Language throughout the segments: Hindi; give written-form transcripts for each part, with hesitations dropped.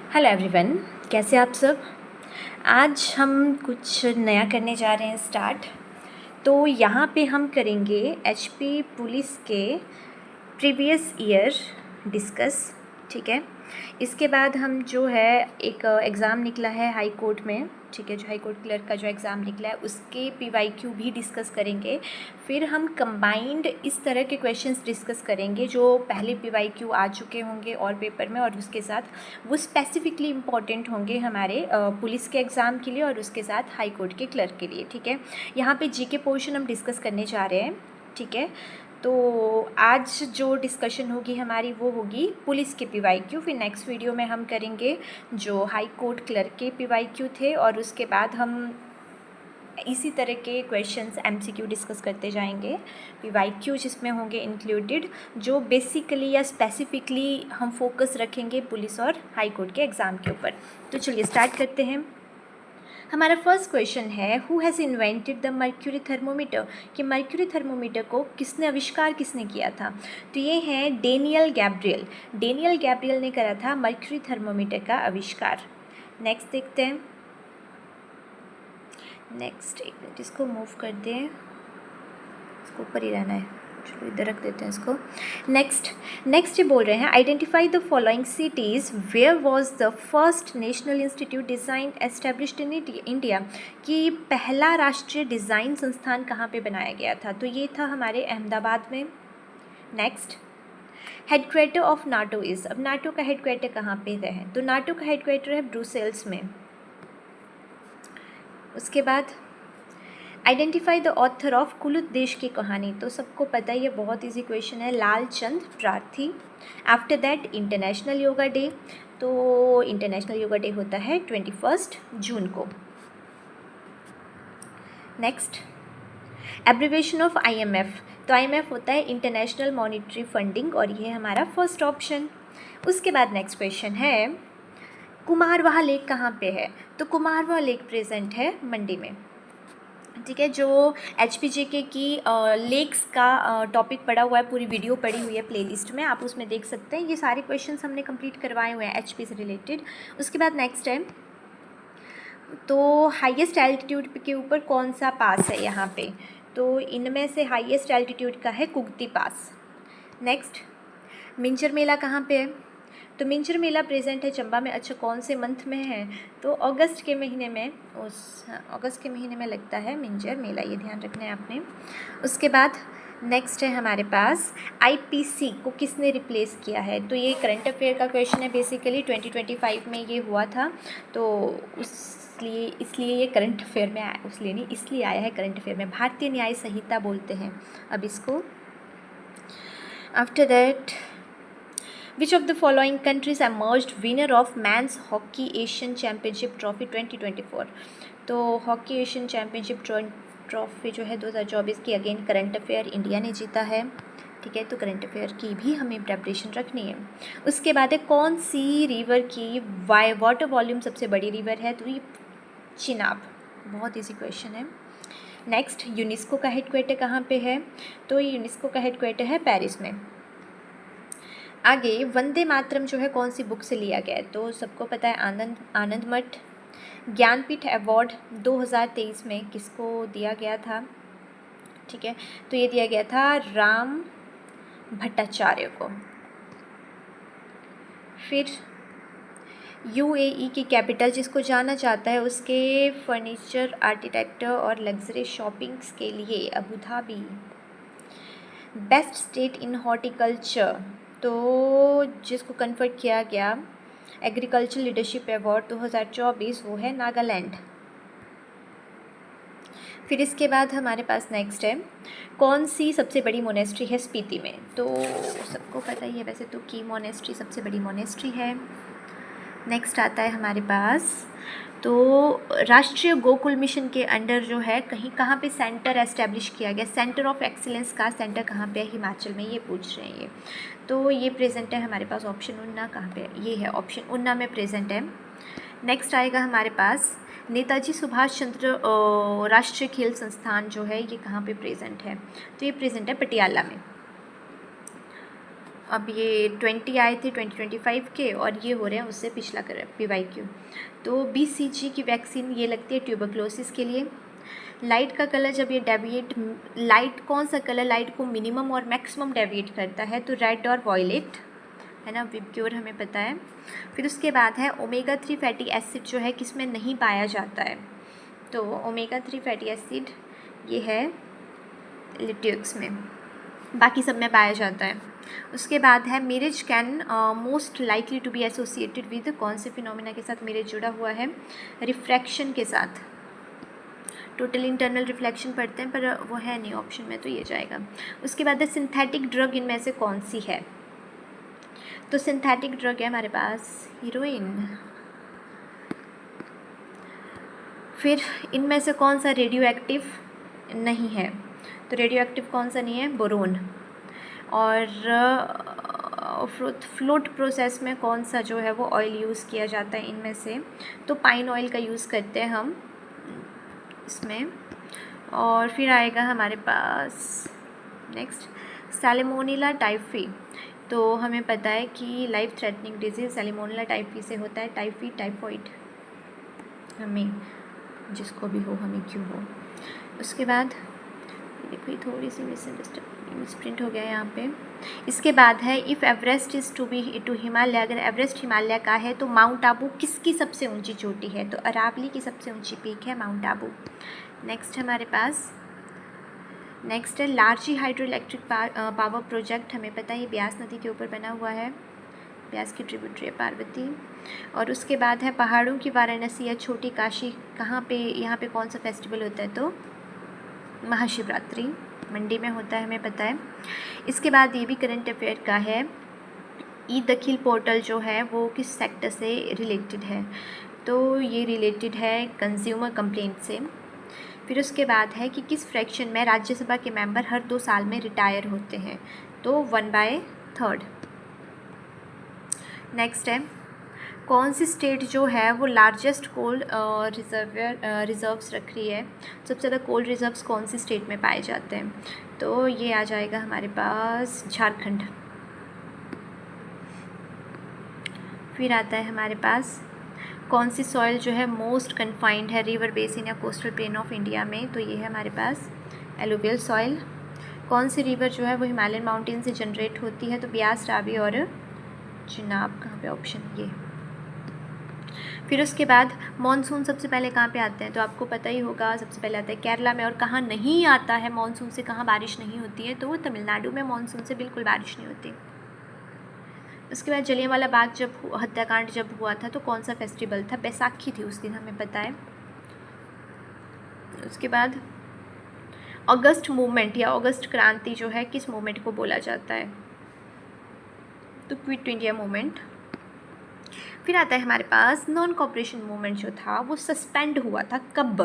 हेलो एवरीवन, कैसे आप सब। आज हम कुछ नया करने जा रहे हैं स्टार्ट। तो यहाँ पे हम करेंगे एचपी पुलिस के प्रीवियस ईयर डिस्कस, ठीक है। इसके बाद हम जो है एक एग्ज़ाम निकला है हाई कोर्ट में, ठीक है, जो हाई कोर्ट क्लर्क का जो एग्ज़ाम निकला है उसके पीवाईक्यू भी डिस्कस करेंगे। फिर हम कंबाइंड इस तरह के क्वेश्चंस डिस्कस करेंगे जो पहले पीवाईक्यू आ चुके होंगे और पेपर में, और उसके साथ वो स्पेसिफिकली इम्पॉर्टेंट होंगे हमारे पुलिस के एग्ज़ाम के लिए और उसके साथ हाई कोर्ट के क्लर्क के लिए, ठीक है। यहाँ पे जीके पोर्शन हम डिस्कस करने जा रहे हैं, ठीक है। तो आज जो डिस्कशन होगी हमारी वो होगी पुलिस के पीवाईक्यू। फिर नेक्स्ट वीडियो में हम करेंगे जो हाई कोर्ट क्लर्क के पीवाईक्यू थे, और उसके बाद हम इसी तरह के क्वेश्चंस एमसीक्यू डिस्कस करते जाएंगे, पीवाईक्यू जिसमें होंगे इंक्लूडेड, जो बेसिकली या स्पेसिफिकली हम फोकस रखेंगे पुलिस और हाई कोर्ट के एग्ज़ाम के ऊपर। तो चलिए स्टार्ट करते हैं। हमारा फर्स्ट क्वेश्चन है, who has invented the mercury thermometer, कि मर्क्यूरी थर्मोमीटर को किसने किया था। तो ये है डेनियल गैब्रियल। डेनियल गैब्रियल ने करा था मर्क्यूरी थर्मोमीटर का आविष्कार। नेक्स्ट देखते हैं। नेक्स्ट एक मिनट, इसको मूव कर दें, इसको ऊपर ही रहना है, चलो इधर रख देते हैं इसको। नेक्स्ट ये बोल रहे हैं, identify the following cities where was the first national institute design established in India, कि पहला राष्ट्रीय डिज़ाइन संस्थान कहाँ पे बनाया गया था। तो ये था हमारे अहमदाबाद में। Next, headquarter of NATO is, अब नाटो का हेडक्वार्टर कहाँ पे है, तो नाटो का हेडक्वार्टर है ब्रुसेल्स में। उसके बाद आइडेंटिफाई द ऑथर ऑफ कुलुत देश की कहानी, तो सबको पता है ये बहुत इजी क्वेश्चन है, Lalchand Prarthi. After that international yoga day, तो इंटरनेशनल योगा डे होता है 21 जून को। नेक्स्ट, एब्रीवेशन ऑफ आईएमएफ, तो आईएमएफ होता है इंटरनेशनल मॉनिटरी फंडिंग, और ये है हमारा फर्स्ट ऑप्शन। उसके बाद नेक्स्ट क्वेश्चन है, कुमारवाह लेक कहाँ पे है, तो कुमारवाह लेक प्रेजेंट है मंडी में, ठीक है। जो HPJK की लेक्स का टॉपिक पड़ा हुआ है, पूरी वीडियो पड़ी हुई है प्लेलिस्ट में, आप उसमें देख सकते हैं। ये सारे क्वेश्चंस हमने कंप्लीट करवाए हुए हैं HP से रिलेटेड। उसके बाद नेक्स्ट है, तो हाईएस्ट एल्टीट्यूड के ऊपर कौन सा पास है यहाँ पे, तो इनमें से हाईएस्ट एल्टीट्यूड का है कुगती पास। नेक्स्ट, मिंजर मेला कहाँ पे है, तो मिंजर मेला प्रेजेंट है चंबा में। अच्छा, कौन से मंथ में है, तो अगस्त के महीने में, अगस्त के महीने में लगता है मिंजर मेला, ये ध्यान रखना है आपने। उसके बाद नेक्स्ट है हमारे पास, IPC को किसने रिप्लेस किया है, तो ये करंट अफेयर का क्वेश्चन है, बेसिकली 2025 में ये हुआ था, तो इसलिए ये करंट अफेयर में आया, इसलिए आया है करंट अफेयर में। भारतीय न्याय संहिता बोलते हैं अब इसको। After that, Which of the following countries emerged winner of Men's Hockey Asian Championship Trophy 2024, तो हॉकी एशियन चैम्पियनशिप ट्रॉफी जो है 2024 की अगेन करंट अफेयर इंडिया ने जीता है, ठीक है। तो करंट अफेयर की भी हमें प्रेपरेशन रखनी है। उसके बाद है, कौन सी रिवर की वाटर वॉल्यूम सबसे बड़ी रिवर है, तो ये चिनाब, बहुत ईजी क्वेश्चन है। नेक्स्ट, यूनेस्को का हेडक्वार्टर कहाँ पे है, तो यूनेस्को का हेडक्वार्टर है पेरिस में। आगे, वंदे मातरम जो है कौन सी बुक से लिया गया है, तो सबको पता है आनंद मठ। ज्ञानपीठ अवार्ड 2023 में किसको दिया गया था, ठीक है, तो ये दिया गया था राम भट्टाचार्य को। फिर UAE की कैपिटल जिसको जाना जाता है उसके फर्नीचर, आर्किटेक्चर और लग्जरी शॉपिंग्स के लिए Abu Dhabi. Best state in horticulture, तो जिसको कन्फर किया गया एग्रीकल्चर लीडरशिप अवार्ड 2024, वो है नागालैंड। फिर इसके बाद हमारे पास नेक्स्ट है, कौन सी सबसे बड़ी मोनेस्ट्री है स्पीति में, तो सबको पता ही है वैसे तो की मोनेस्ट्री सबसे बड़ी मोनेस्ट्री है। नेक्स्ट आता है हमारे पास, तो राष्ट्रीय गोकुल मिशन के अंडर जो है कहाँ पे सेंटर एस्टेब्लिश किया गया, सेंटर ऑफ एक्सीलेंस का सेंटर कहाँ पे है, हिमाचल में, ये पूछ रहे हैं ये। तो ये प्रेजेंट है हमारे पास ऑप्शन उन्ना, कहाँ पे है, ये है ऑप्शन उन्ना में प्रेजेंट है। नेक्स्ट आएगा हमारे पास, नेताजी सुभाष चंद्र राष्ट्रीय खेल संस्थान जो है ये कहाँ पे प्रेजेंट है, तो ये प्रेजेंट है पटियाला में। अब ये 20 आए थे 2025 के, और ये हो रहे हैं उससे पिछला कर PYQ। तो BCG की वैक्सीन ये लगती है ट्यूबरक्लोसिस के लिए। लाइट का कलर जब ये डेविएट, लाइट कौन सा कलर लाइट को मिनिमम और मैक्सिमम डेविएट करता है, तो रेड और वॉयलेट है ना, विबग्योर हमें पता है। फिर उसके बाद है ओमेगा 3 फैटी एसिड जो है किस में नहीं पाया जाता है, तो ओमेगा 3 फैटी एसिड ये है लिट्यूक्स में, बाकी सब में पाया जाता है। उसके बाद है mirage can most likely to be associated with कौन से फिनोमिना के साथ मिरेज जुड़ा हुआ है, रिफ्रैक्शन के साथ। टोटल इंटरनल रिफ्लेक्शन पढ़ते हैं पर वो है नहीं ऑप्शन में, तो ये जाएगा। उसके बाद है सिंथेटिक ड्रग इनमें से कौन सी है, तो सिंथेटिक ड्रग है हमारे पास हीरोइन। फिर इनमें से कौन सा रेडियो एक्टिव नहीं है, तो रेडियो एक्टिव कौन सा नहीं है, बोरोन। और फ्लोट प्रोसेस में कौन सा जो है वो ऑयल यूज़ किया जाता है इनमें से, तो पाइन ऑयल का यूज़ करते हैं हम इसमें। और फिर आएगा हमारे पास नेक्स्ट सैल्मोनेला टाइफी, तो हमें पता है कि life threatening disease Salmonella typhi से होता है, टाइफी टाइफॉइड हमें जिसको भी हो, हमें क्यों हो। उसके बाद देखो थोड़ी सी मिसप्रिंट हो गया यहाँ पे। इसके बाद है if Everest is to Himalaya, अगर एवरेस्ट हिमालय का है तो माउंट आबू किसकी सबसे ऊंची चोटी है, तो अरावली की सबसे ऊंची पीक है माउंट आबू। नेक्स्ट हमारे पास नेक्स्ट है Larji hydro electric power project, हमें पता है ये ब्यास नदी के ऊपर बना हुआ है, ब्यास की ट्रिब्यूटरी है पार्वती। और उसके बाद है पहाड़ों की वाराणसी या छोटी काशी, कहाँ पे, यहाँ पे कौन सा फेस्टिवल होता है, तो महाशिवरात्रि मंडी में होता है हमें पता है। इसके बाद ये भी करंट अफेयर का है, ई दखिल पोर्टल जो है वो किस सेक्टर से रिलेटेड है, तो ये रिलेटेड है कंज्यूमर कंप्लेंट से। फिर उसके बाद है कि किस फ्रैक्शन में राज्यसभा के मेंबर हर 2 साल में रिटायर होते हैं, तो 1/3। नेक्स्ट है कौन सी स्टेट जो है वो लार्जेस्ट कोल रिजर्व्स रख रही है, सबसे ज़्यादा कोल रिजर्व्स कौन सी स्टेट में पाए जाते हैं, तो ये आ जाएगा हमारे पास झारखंड। फिर आता है हमारे पास कौन सी सॉइल जो है मोस्ट कन्फाइंड है रिवर बेसिन या कोस्टल प्लेन ऑफ इंडिया में, तो ये है हमारे पास एलुवियल सॉइल। कौन सी रिवर जो है वो हिमालयन माउंटेन से जनरेट होती है, तो ब्यास, रावी और चिनाब, कहाँ पे ऑप्शन ये। फिर उसके बाद मॉनसून सबसे पहले कहाँ पे आते हैं, तो आपको पता ही होगा सबसे पहले आता है केरला में, और कहाँ नहीं आता है मॉनसून से, कहाँ बारिश नहीं होती है, तो वो तमिलनाडु में मॉनसून से बिल्कुल बारिश नहीं होती। उसके बाद जलियांवाला बाग जब हत्याकांड जब हुआ था तो कौन सा फेस्टिवल था, बैसाखी थी उस दिन, हमें पता है। उसके बाद अगस्त मूवमेंट या अगस्त क्रांति जो है किस मूवमेंट को बोला जाता है, तो क्विट इंडिया मूवमेंट। फिर आता है हमारे पास नॉन कॉपरेशन मूवमेंट जो था वो सस्पेंड हुआ था कब,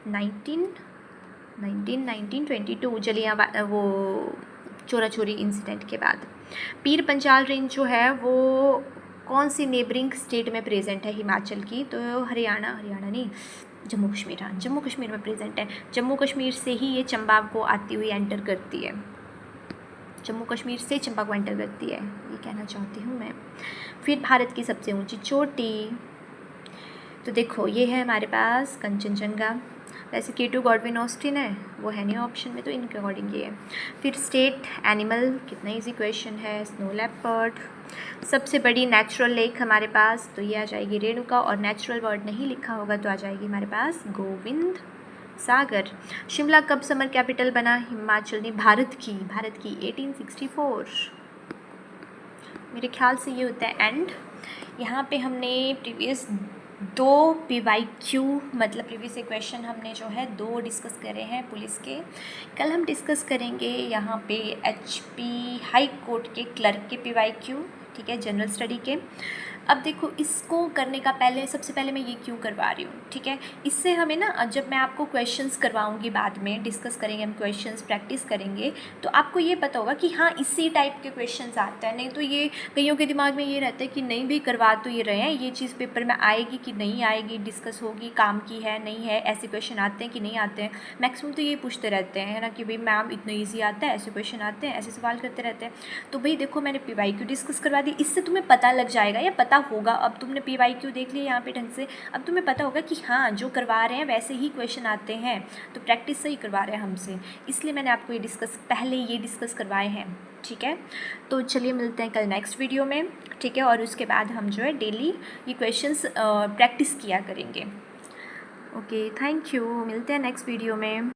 1922 जलियांवाला वो चोरा चोरी इंसिडेंट के बाद। पीर पंचाल रेंज जो है वो कौन सी नेबरिंग स्टेट में प्रेजेंट है हिमाचल की, तो हरियाणा नहीं, जम्मू कश्मीर, हाँ जम्मू कश्मीर में प्रेजेंट है। जम्मू कश्मीर से ही ये चंबा को आती हुई एंटर करती है, जम्मू कश्मीर से चंबा को एंटर करती है, ये कहना चाहती हूँ मैं। फिर भारत की सबसे ऊंची चोटी, तो देखो ये है हमारे पास कंचनजंगा। वैसे K2 गॉडविन ऑस्टिन है, वो है नहीं ऑप्शन में, तो इनके अकॉर्डिंग ये है। फिर स्टेट एनिमल, कितना इजी क्वेश्चन है, स्नो लेपर्ड। सबसे बड़ी नेचुरल लेक हमारे पास, तो ये आ जाएगी रेणुका, और नेचुरल वर्ड नहीं लिखा होगा तो आ जाएगी हमारे पास गोविंद सागर। शिमला कब समर कैपिटल बना, हिमाचल ने, भारत की 1864, मेरे ख्याल से ये होता है एंड। यहाँ पे हमने प्रीवियस 2 PYQ मतलब प्रीवियस क्वेश्चन हमने जो है 2 डिस्कस करे हैं पुलिस के। कल हम डिस्कस करेंगे यहाँ पे HP हाई कोर्ट के क्लर्क के PYQ, ठीक है, जनरल स्टडी के। अब देखो, इसको करने का पहले सबसे पहले मैं ये क्यों करवा रही हूँ, ठीक है। इससे हमें ना, जब मैं आपको क्वेश्चंस करवाऊँगी बाद में, डिस्कस करेंगे हम क्वेश्चंस, प्रैक्टिस करेंगे, तो आपको ये पता होगा कि हाँ इसी टाइप के क्वेश्चंस आते हैं। नहीं तो ये कईयों के दिमाग में ये रहता है कि नहीं भी करवा तो ये रहे हैं, ये चीज़ पेपर में आएगी कि नहीं आएगी, डिस्कस होगी, काम की है नहीं है, ऐसे क्वेश्चन आते हैं कि नहीं आते हैं। मैक्सिमम तो ये पूछते रहते हैं, है ना, कि भाई मैम इतना ईजी आता है, ऐसे क्वेश्चन आते हैं, ऐसे सवाल करते रहते हैं। तो भाई देखो, मैंने PYQ डिस्कस करवा दी, इससे तुम्हें पता लग जाएगा या पता होगा। अब तुमने PYQ देख लिया यहाँ पे ढंग से, अब तुम्हें पता होगा कि हाँ जो करवा रहे हैं वैसे ही क्वेश्चन आते हैं, तो प्रैक्टिस सही करवा रहे हैं हमसे, इसलिए मैंने आपको ये डिस्कस करवाए हैं, ठीक है। तो चलिए मिलते हैं कल नेक्स्ट वीडियो में, ठीक है। और उसके बाद हम जो है डेली ये क्वेश्चंस प्रैक्टिस किया करेंगे। ओके, थैंक यू, मिलते हैं नेक्स्ट वीडियो में।